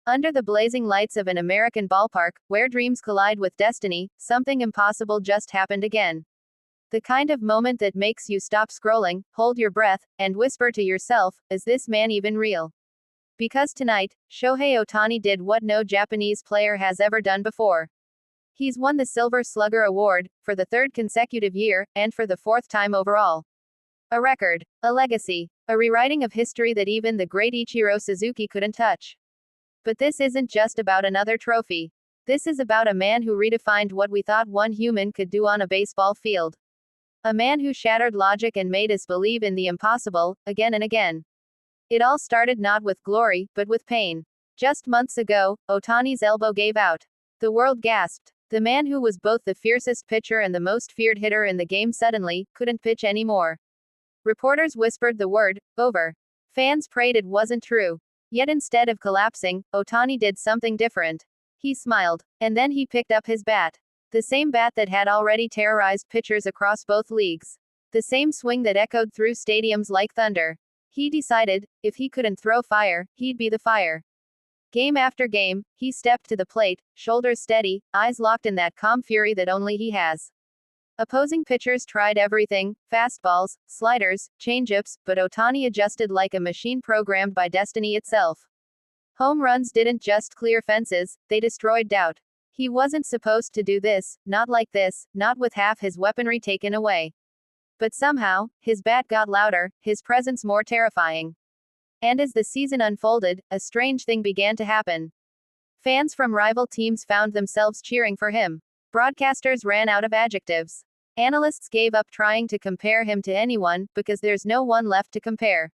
Under the blazing lights of an American ballpark, where dreams collide with destiny, something impossible just happened again. The kind of moment that makes you stop scrolling, hold your breath, and whisper to yourself, is this man even real? Because tonight, Shohei Ohtani did what no Japanese player has ever done before. He's won the Silver Slugger Award, for the third consecutive year, and for the fourth time overall. A record, a legacy, a rewriting of history that even the great Ichiro Suzuki couldn't touch. But this isn't just about another trophy. This is about a man who redefined what we thought one human could do on a baseball field. A man who shattered logic and made us believe in the impossible, again and again. It all started not with glory, but with pain. Just months ago, Ohtani's elbow gave out. The world gasped. The man who was both the fiercest pitcher and the most feared hitter in the game suddenly couldn't pitch anymore. Reporters whispered the word, over. Fans prayed it wasn't true. Yet instead of collapsing, Ohtani did something different. He smiled. And then he picked up his bat. The same bat that had already terrorized pitchers across both leagues. The same swing that echoed through stadiums like thunder. He decided, if he couldn't throw fire, he'd be the fire. Game after game, he stepped to the plate, shoulders steady, eyes locked in that calm fury that only he has. Opposing pitchers tried everything, fastballs, sliders, changeups, but Ohtani adjusted like a machine programmed by destiny itself. Home runs didn't just clear fences, they destroyed doubt. He wasn't supposed to do this, not like this, not with half his weaponry taken away. But somehow, his bat got louder, his presence more terrifying. And as the season unfolded, a strange thing began to happen. Fans from rival teams found themselves cheering for him. Broadcasters ran out of adjectives. Analysts gave up trying to compare him to anyone, because there's no one left to compare.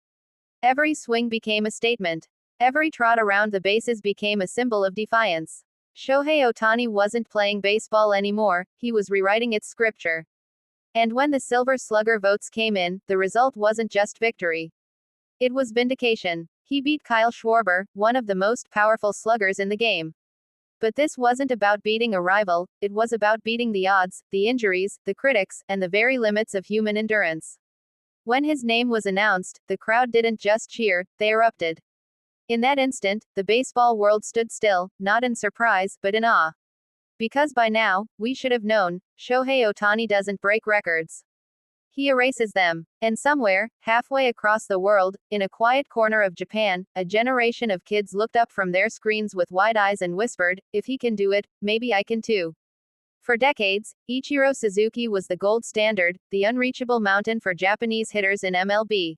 Every swing became a statement. Every trot around the bases became a symbol of defiance. Shohei Ohtani wasn't playing baseball anymore, he was rewriting its scripture. And when the Silver Slugger votes came in, the result wasn't just victory. It was vindication. He beat Kyle Schwarber, one of the most powerful sluggers in the game. But this wasn't about beating a rival, it was about beating the odds, the injuries, the critics, and the very limits of human endurance. When his name was announced, the crowd didn't just cheer, they erupted. In that instant, the baseball world stood still, not in surprise, but in awe. Because by now, we should have known, Shohei Ohtani doesn't break records. He erases them. And somewhere, halfway across the world, in a quiet corner of Japan, a generation of kids looked up from their screens with wide eyes and whispered, if he can do it, maybe I can too. For decades, Ichiro Suzuki was the gold standard, the unreachable mountain for Japanese hitters in MLB.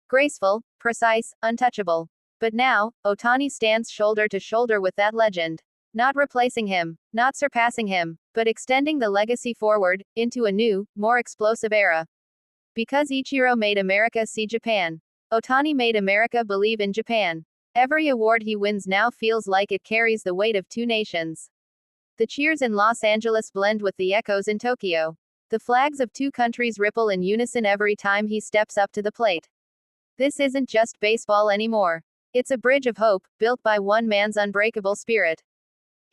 Graceful, precise, untouchable. But now, Ohtani stands shoulder to shoulder with that legend. Not replacing him, not surpassing him, but extending the legacy forward, into a new, more explosive era. Because Ichiro made America see Japan. Ohtani made America believe in Japan. Every award he wins now feels like it carries the weight of two nations. The cheers in Los Angeles blend with the echoes in Tokyo. The flags of two countries ripple in unison every time he steps up to the plate. This isn't just baseball anymore. It's a bridge of hope, built by one man's unbreakable spirit.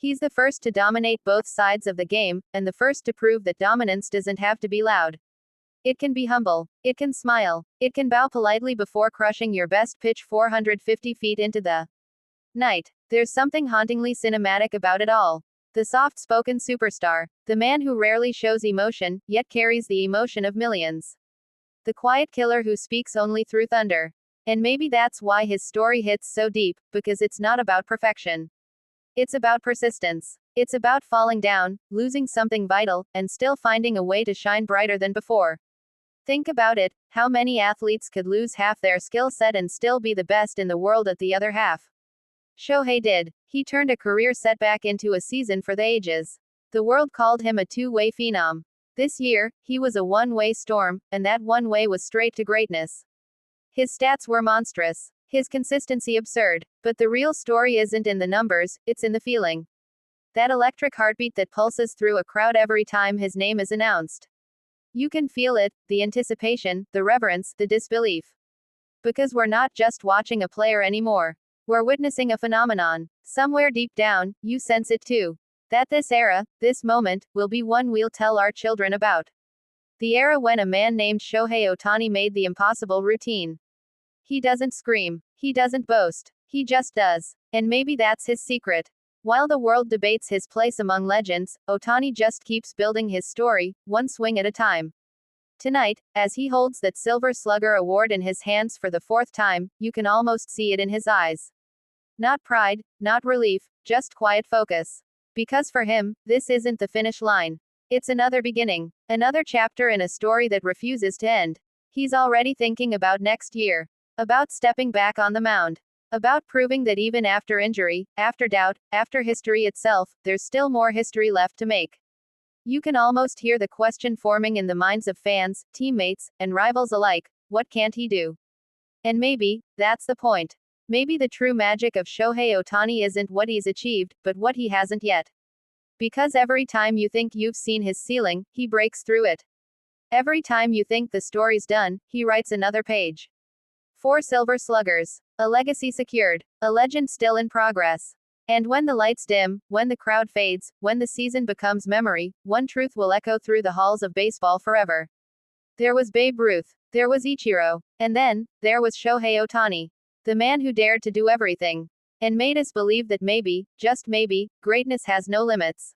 He's the first to dominate both sides of the game, and the first to prove that dominance doesn't have to be loud. It can be humble. It can smile. It can bow politely before crushing your best pitch 450 feet into the night. There's something hauntingly cinematic about it all. The soft-spoken superstar. The man who rarely shows emotion, yet carries the emotion of millions. The quiet killer who speaks only through thunder. And maybe that's why his story hits so deep, because it's not about perfection. It's about persistence. It's about falling down, losing something vital, and still finding a way to shine brighter than before. Think about it, how many athletes could lose half their skill set and still be the best in the world at the other half? Shohei did. He turned a career setback into a season for the ages. The world called him a two-way phenom. This year, he was a one-way storm, and that one way was straight to greatness. His stats were monstrous. His consistency absurd. But the real story isn't in the numbers, it's in the feeling. That electric heartbeat that pulses through a crowd every time his name is announced. You can feel it, the anticipation, the reverence, the disbelief. Because we're not just watching a player anymore. We're witnessing a phenomenon. Somewhere deep down, you sense it too. That this era, this moment, will be one we'll tell our children about. The era when a man named Shohei Ohtani made the impossible routine. He doesn't scream. He doesn't boast. He just does. And maybe that's his secret. While the world debates his place among legends, Ohtani just keeps building his story, one swing at a time. Tonight, as he holds that Silver Slugger award in his hands for the fourth time, you can almost see it in his eyes. Not pride, not relief, just quiet focus. Because for him, this isn't the finish line. It's another beginning. Another chapter in a story that refuses to end. He's already thinking about next year. About stepping back on the mound. About proving that even after injury, after doubt, after history itself, there's still more history left to make. You can almost hear the question forming in the minds of fans, teammates, and rivals alike: what can't he do? And maybe, that's the point. Maybe the true magic of Shohei Ohtani isn't what he's achieved, but what he hasn't yet. Because every time you think you've seen his ceiling, he breaks through it. Every time you think the story's done, he writes another page. 4 Silver Sluggers. A legacy secured. A legend still in progress. And when the lights dim, when the crowd fades, when the season becomes memory, one truth will echo through the halls of baseball forever. There was Babe Ruth. There was Ichiro. And then, there was Shohei Ohtani. The man who dared to do everything. And made us believe that maybe, just maybe, greatness has no limits.